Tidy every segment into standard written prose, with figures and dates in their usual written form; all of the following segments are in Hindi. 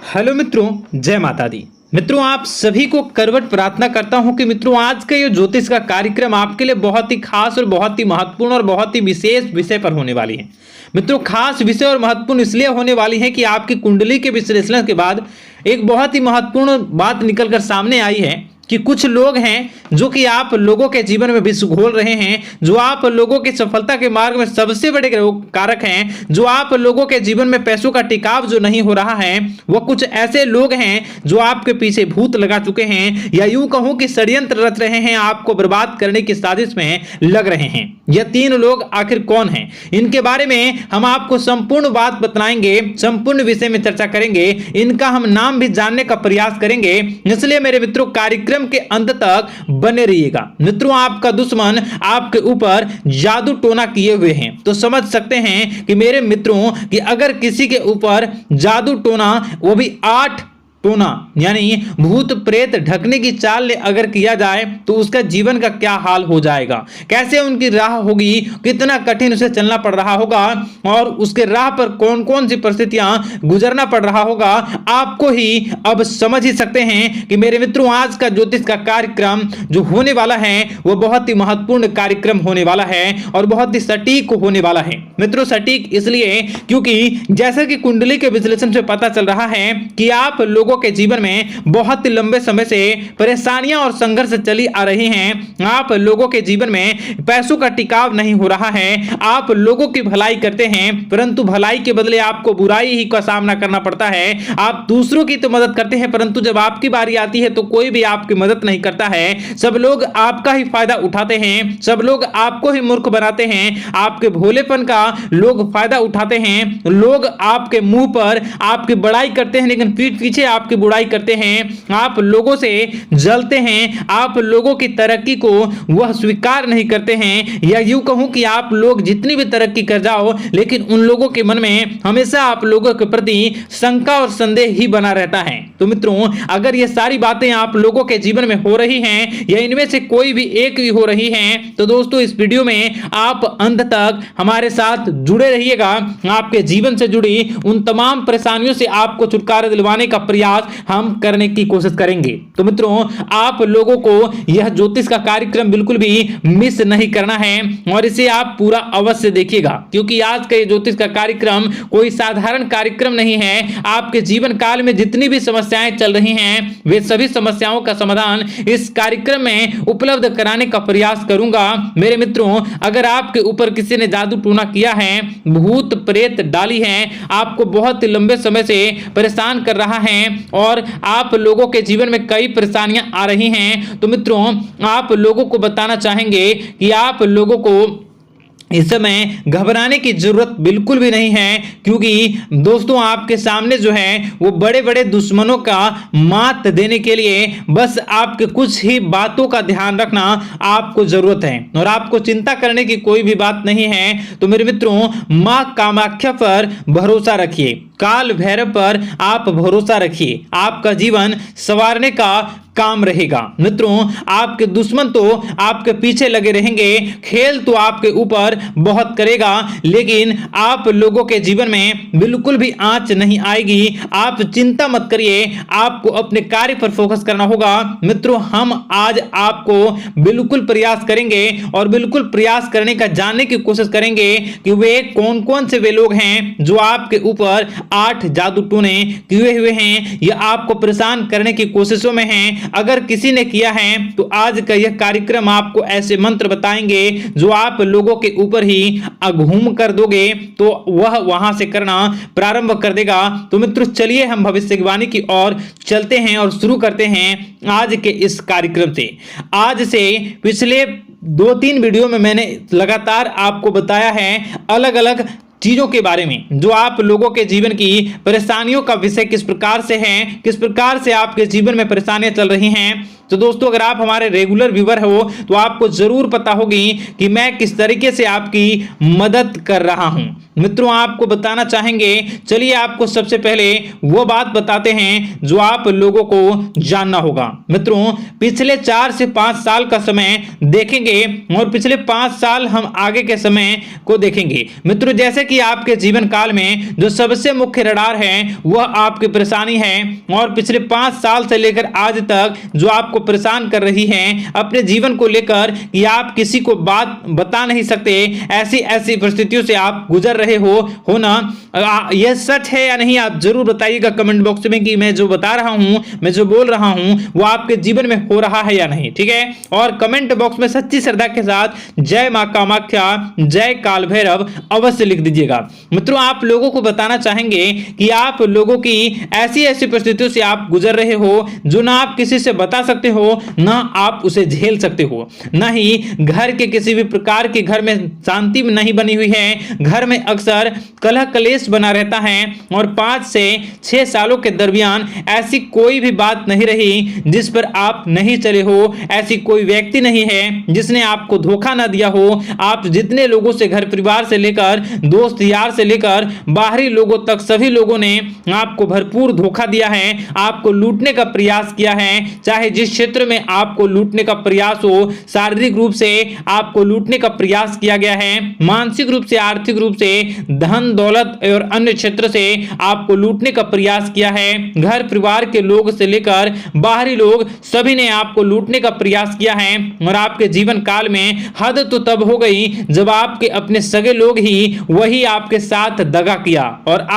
हेलो मित्रों, जय माता दी। मित्रों, आप सभी को करवट प्रार्थना करता हूं कि मित्रों आज का ये ज्योतिष का कार्यक्रम आपके लिए बहुत ही खास और बहुत ही महत्वपूर्ण और बहुत ही विशेष विषय पर होने वाली है। मित्रों, खास विषय और महत्वपूर्ण इसलिए होने वाली है कि आपकी कुंडली के विश्लेषण के बाद एक बहुत ही महत्वपूर्ण बात निकलकर सामने आई है कि कुछ लोग हैं जो कि आप लोगों के जीवन में विष घोल रहे हैं, जो आप लोगों की सफलता के मार्ग में सबसे बड़े कारक हैं, जो आप लोगों के जीवन में पैसों का टिकाव जो नहीं हो रहा है, वह कुछ ऐसे लोग हैं जो आपके पीछे भूत लगा चुके हैं या यूं कहूं कि षड्यंत्र रच रहे हैं, आपको बर्बाद करने की साजिश में लग रहे हैं। यह तीन लोग आखिर कौन हैं, इनके बारे में हम आपको संपूर्ण बात बताएंगे, संपूर्ण विषय में चर्चा करेंगे, इनका हम नाम भी जानने का प्रयास करेंगे। इसलिए मेरे मित्रों, कार्यक्रम के अंत तक बने रहिएगा। मित्रों, आपका दुश्मन आपके ऊपर जादू टोना किए हुए हैं, तो समझ सकते हैं कि मेरे मित्रों कि अगर किसी के ऊपर जादू टोना, वो भी 8 टोना यानी भूत प्रेत ढकने की चाल ले अगर किया जाए तो उसका जीवन का क्या हाल हो जाएगा, कैसे उनकी राह होगी, कितना कठिन उसे चलना पड़ रहा होगा और उसके राह पर कौन कौन सी परिस्थितियां गुजरना पड़ रहा होगा, आपको ही अब समझ ही सकते हैं कि मेरे मित्रों आज का ज्योतिष का कार्यक्रम जो होने वाला है वो बहुत ही महत्वपूर्ण कार्यक्रम होने वाला है और बहुत ही सटीक होने वाला है। मित्रों, सटीक इसलिए क्योंकि जैसे कि कुंडली के विश्लेषण से पता चल रहा है कि आप लोगों के जीवन में बहुत ही लंबे समय से परेशानियां और संघर्ष चली आ रही हैं। आप लोगों के जीवन में पैसों का टिकाव नहीं हो रहा है। आप लोगों की भलाई करते हैं परंतु भलाई के बदले आपको बुराई ही का सामना करना पड़ता है। आप दूसरों की तो मदद करते हैं परंतु जब आपकी बारी आती है तो कोई भी आपकी मदद नहीं करता है। सब लोग आपका ही फायदा उठाते हैं, सब लोग आपको ही मूर्ख बनाते हैं, आपके भोलेपन का लोग फायदा उठाते हैं। लोग आपके मुंह पर आपकी बड़ाई करते हैं लेकिन पीठ पीछे आपकी बुराई करते हैं। आप लोगों से जलते हैं, आप लोगों की तरक्की को वह स्वीकार नहीं करते हैं, या यूं कहूं कि आप लोग जितनी भी तरक्की कर जाओ लेकिन उन लोगों के मन में हमेशा आप लोगों के प्रति शंका और संदेह ही बना रहता है। तो मित्रों, अगर ये सारी बातें आप लोगों के जीवन में हो रही हैं या इनमें से कोई भी एक भी हो रही है तो दोस्तों इस वीडियो में आप अंत तक हमारे साथ जुड़े रहिएगा। आपके जीवन से जुड़ी उन तमाम परेशानियों से आपको छुटकारा दिलवाने का प्रयास हम करने की कोशिश करेंगे। तो मित्रों, आप लोगों को यह ज्योतिष का कार्यक्रम बिल्कुल भी मिस नहीं करना है और इसे आप पूरा अवश्य देखिएगा, क्योंकि आज का ये ज्योतिष का कार्यक्रम कोई साधारण कार्यक्रम नहीं है। आपके जीवन काल में जितनी भी समस्याएं चल रही हैं वे सभी समस्याओं का समाधान इस कार्यक्रम में उपलब्ध कराने का प्रयास करूंगा। मेरे मित्रों, अगर आपके ऊपर किसी ने जादू टूना किया है, भूत प्रेत डाली है, आपको बहुत लंबे समय से परेशान कर रहा है और आप लोगों के जीवन में कई परेशानियां आ रही हैं, तो मित्रों आप लोगों को बताना चाहेंगे कि आप लोगों को इस समय घबराने की जरूरत बिल्कुल भी नहीं है, क्योंकि दोस्तों आपके सामने जो है वो बड़े बड़े दुश्मनों का मात देने के लिए बस आपके कुछ ही बातों का ध्यान रखना आपको जरूरत है और आपको चिंता करने की कोई भी बात नहीं है। तो मेरे मित्रों, मां कामाख्या पर भरोसा रखिए, काल भैरव पर आप भरोसा रखिए, आपका जीवन संवारने का काम रहेगा। मित्रों, आपके दुश्मन तो आपके पीछे लगे रहेंगे, खेल तो आपके ऊपर बहुत करेगा लेकिन आप लोगों के जीवन में बिल्कुल भी आंच नहीं आएगी। आप चिंता मत करिए, आपको अपने कार्य पर फोकस करना होगा। मित्रों, हम आज आपको बिल्कुल प्रयास करेंगे और बिल्कुल प्रयास करने का जानने की कोशिश करेंगे कि वे कौन कौन से वे लोग हैं जो आपके ऊपर 8 जादू टोने किए हुए हैं या आपको परेशान करने की कोशिशों में हैं। अगर किसी ने किया है तो आज का यह कार्यक्रम आपको ऐसे मंत्र बताएंगे जो आप लोगों के ऊपर ही घूम कर दोगे तो वह वहां से करना प्रारंभ कर देगा। तो मित्रों, चलिए हम भविष्यवाणी की ओर चलते हैं और शुरू करते हैं आज के इस कार्यक्रम से। आज से पिछले 2-3 वीडियो में मैंने लगातार आपको बताया है अलग अलग चीजों के बारे में जो आप लोगों के जीवन की परेशानियों का विषय किस प्रकार से है, किस प्रकार से आपके जीवन में परेशानियां चल रही हैं, तो दोस्तों अगर आप हमारे रेगुलर व्यूअर हो तो आपको जरूर पता होगी कि मैं किस तरीके से आपकी मदद कर रहा हूं। मित्रों आपको बताना चाहेंगे, चलिए आपको सबसे पहले वो बात बताते हैं जो आप लोगों को जानना होगा। मित्रों पिछले 4 से 5 साल का समय देखेंगे और पिछले 5 साल हम आगे के समय को देखेंगे। मित्रों जैसे कि आपके जीवन काल में जो सबसे मुख्य रडार है वह आपकी परेशानी है, और पिछले 5 साल से लेकर आज तक जो आपको परेशान कर रही है अपने जीवन को लेकर कि आप किसी को बात बता नहीं सकते, ऐसी ऐसी परिस्थितियों से आप गुजर रहे हो ना, यह सच है या नहीं आप जरूर बताइएगा कमेंट बॉक्स में कि मैं जो बता रहा हूं, मैं जो बोल रहा हूं वो आपके जीवन में हो रहा है या नहीं। ठीक है, और कमेंट बॉक्स में सच्ची श्रद्धा के साथ जय मां कामाख्या, जय काल भैरव अवश्य लिख दीजिएगा। मित्रों आप लोगों को बताना चाहेंगे कि आप लोगों की ऐसी ऐसी परिस्थितियों से आप गुजर रहे हो जो ना आप किसी से बता सकते हो, ना आप उसे झेल सकते हो, ना ही घर के किसी भी प्रकार के घर में शांति नहीं बनी हुई है, घर में अक्सर कलह कलेश बना रहता है, और 5 से 6 सालों के दरमियान ऐसी कोई भी बात नहीं रही जिस पर आप नहीं चले हो, ऐसी कोई व्यक्ति नहीं है जिसने आपको धोखा ना दिया हो। आप जितने लोगों से, घर परिवार से लेकर दोस्त यार से लेकर बाहरी लोगों तक, सभी लोगों ने आपको भरपूर धोखा दिया है, आपको लूटने का प्रयास किया है। चाहे जिस क्षेत्र में आपको लूटने का प्रयास हो, शारीरिक रूप से आपको लूटने का प्रयास किया गया है, मानसिक रूप से, आर्थिक रूप से, धन दौलत और अन्य क्षेत्र से आपको लूटने का प्रयास किया है। घर परिवार के लोग से लेकर बाहरी लोग सभी ने आपको लूटने का प्रयास किया है, और आपके जीवन काल में हद तो तब हो गई जब आपके अपने सगे लोग ही वही आपके साथ दगा किया, और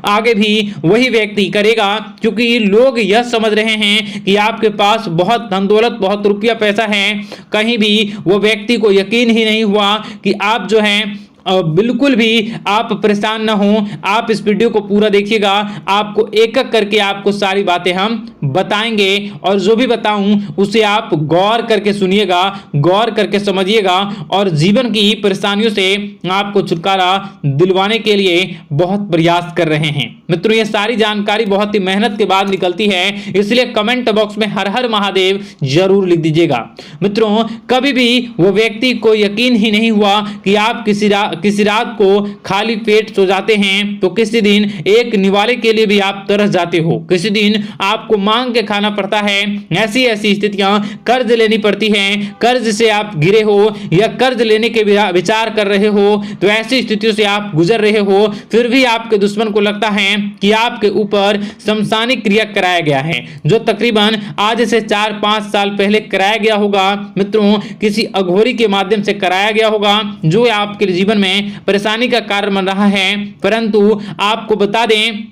आगे भी वही व्यक्ति करेगा, क्योंकि लोग यह समझ रहे हैं कि आपके पास बहुत धन दौलत, बहुत रुपया पैसा है। कहीं भी वो व्यक्ति को यकीन ही नहीं हुआ कि आप जो है बिल्कुल भी आप परेशान ना हो। आप इस वीडियो को पूरा देखिएगा, आपको एक एक करके आपको सारी बातें हम बताएंगे, और जो भी बताऊं उसे आप गौर करके सुनिएगा, गौर करके समझिएगा, और जीवन की परेशानियों से आपको छुटकारा दिलवाने के लिए बहुत प्रयास कर रहे हैं। मित्रों ये सारी जानकारी बहुत ही मेहनत के बाद निकलती है, इसलिए कमेंट बॉक्स में हर हर महादेव जरूर लिख दीजिएगा। मित्रों कभी भी वो व्यक्ति को यकीन ही नहीं हुआ कि आप किसी रात को खाली पेट सो जाते हैं, तो किसी दिन एक निवाले के लिए भी आप तरस जाते हो, किसी दिन आपको मांग के खाना पड़ता है। ऐसी ऐसी स्थितियां, कर्ज लेनी पड़ती हैं, कर्ज से आप घिरे हो या कर्ज लेने के विचार कर रहे हो, तो ऐसी स्थितियों से आप गुजर रहे हो, फिर भी आपके दुश्मन को लगता है कि आपके ऊपर शमशानी क्रिया कराया गया है, जो तकरीबन आज से 4-5 साल पहले कराया गया होगा। मित्रों किसी अघोरी के माध्यम से कराया गया होगा, जो आपके जीवन में परेशानी का कारण बन रहा है। परंतु आपको बता दें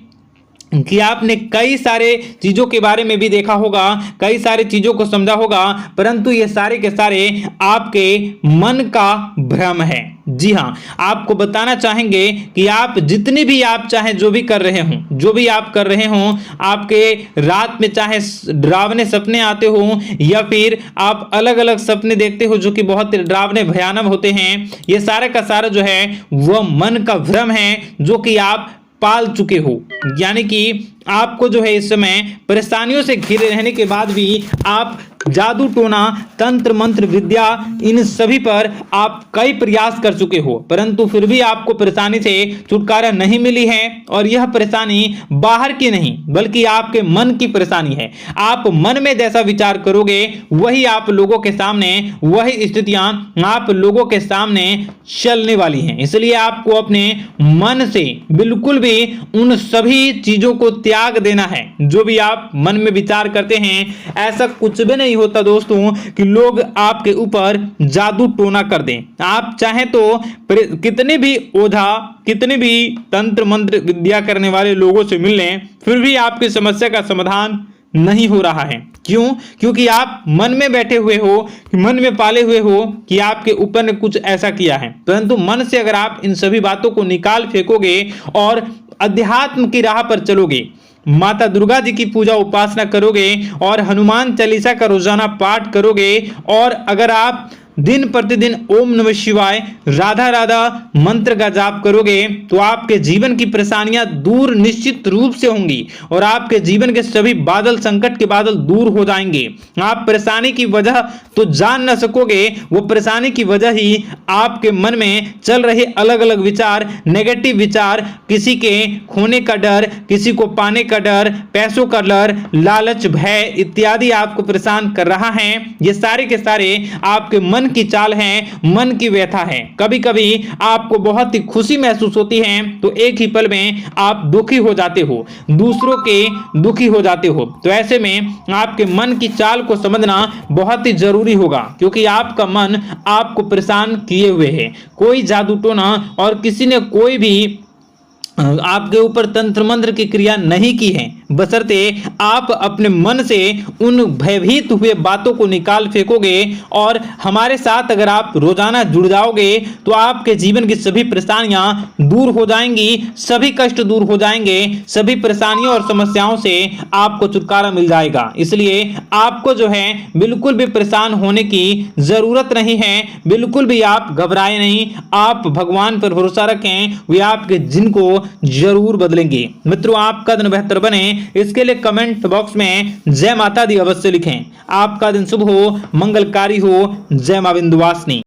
कि आपने कई सारे चीजों के बारे में भी देखा होगा, कई सारी चीजों को समझा होगा, परंतु ये सारे के सारे आपके मन का भ्रम है। जी हाँ, आपको बताना चाहेंगे कि आप जितनी भी आप चाहे जो भी कर रहे हो, जो भी आप कर रहे हो, आपके रात में चाहे डरावने सपने आते हो या फिर आप अलग अलग सपने देखते हो जो कि बहुत डरावने भयानक होते हैं, ये सारा का सारा जो है वह मन का भ्रम है जो कि आप पाल चुके हो। यानी कि आपको जो है इस समय परेशानियों से घिरे रहने के बाद भी आप जादू टोना, तंत्र मंत्र विद्या, इन सभी पर आप कई प्रयास कर चुके हो, परंतु फिर भी आपको परेशानी से छुटकारा नहीं मिली है। और यह परेशानी बाहर की नहीं बल्कि आपके मन की परेशानी है। आप मन में जैसा विचार करोगे वही आप लोगों के सामने, वही स्थितियां आप लोगों के सामने चलने वाली हैं। इसलिए आपको अपने मन से बिल्कुल भी उन सभी चीजों को त्याग देना है जो भी आप मन में विचार करते हैं। ऐसा कुछ भी नहीं होता दोस्तों कि लोग आपके ऊपर जादू टोना कर दें। आप चाहें तो कितने भी ओझा, कितने भी तंत्र मंत्र विद्या करने वाले लोगों से मिल लें, फिर भी आपकी समस्या का समाधान नहीं हो रहा है। क्यों? क्योंकि आप मन में बैठे हुए हो, मन में पाले हुए हो कि आपके ऊपर ने कुछ ऐसा किया है। परंतु मन से अगर आप इन सभी बातों को निकाल फेंकोगे और अध्यात्म की राह पर चलोगे, माता दुर्गा जी की पूजा उपासना करोगे और हनुमान चालीसा का रोजाना पाठ करोगे, और अगर आप दिन प्रतिदिन ओम नमः शिवाय, राधा राधा मंत्र का जाप करोगे तो आपके जीवन की परेशानियां दूर निश्चित रूप से होंगी और आपके जीवन के सभी बादल, संकट के बादल दूर हो जाएंगे। आप परेशानी की वजह तो जान न सकोगे, वो परेशानी की वजह ही आपके मन में चल रहे अलग अलग विचार, नेगेटिव विचार, किसी के खोने का डर, किसी को पाने का डर, पैसों का डर, लालच, भय इत्यादि आपको परेशान कर रहा है। ये सारे के सारे आपके मन की चाल हैं, मन की व्यथा है। कभी कभी आपको बहुत ही खुशी महसूस होती है तो एक ही पल में आप दुखी हो जाते हो, दूसरों के दुखी हो जाते हो। तो ऐसे में आपके मन की चाल को समझना बहुत ही जरूरी होगा, क्योंकि आपका मन आपको परेशान किए हुए है। कोई जादू टोना और किसी ने कोई भी आपके ऊपर तंत्र मंत्र की क्रिया नहीं की है, बशर्ते आप अपने मन से उन भयभीत हुए बातों को निकाल फेंकोगे और हमारे साथ अगर आप रोजाना जुड़ जाओगे तो आपके जीवन की सभी परेशानियां दूर हो जाएंगी, सभी कष्ट दूर हो जाएंगे, सभी परेशानियों और समस्याओं से आपको छुटकारा मिल जाएगा। इसलिए आपको जो है बिल्कुल भी परेशान होने की जरूरत नहीं है, बिल्कुल भी आप घबराए नहीं। आप भगवान पर भरोसा रखें, वे आपके जिन को जरूर बदलेंगे। मित्रों, आपका दिन बेहतर बने इसके लिए कमेंट बॉक्स में जय माता दी अवश्य लिखें। आपका दिन शुभ हो, मंगलकारी हो। जय मां विंध्यवासिनी।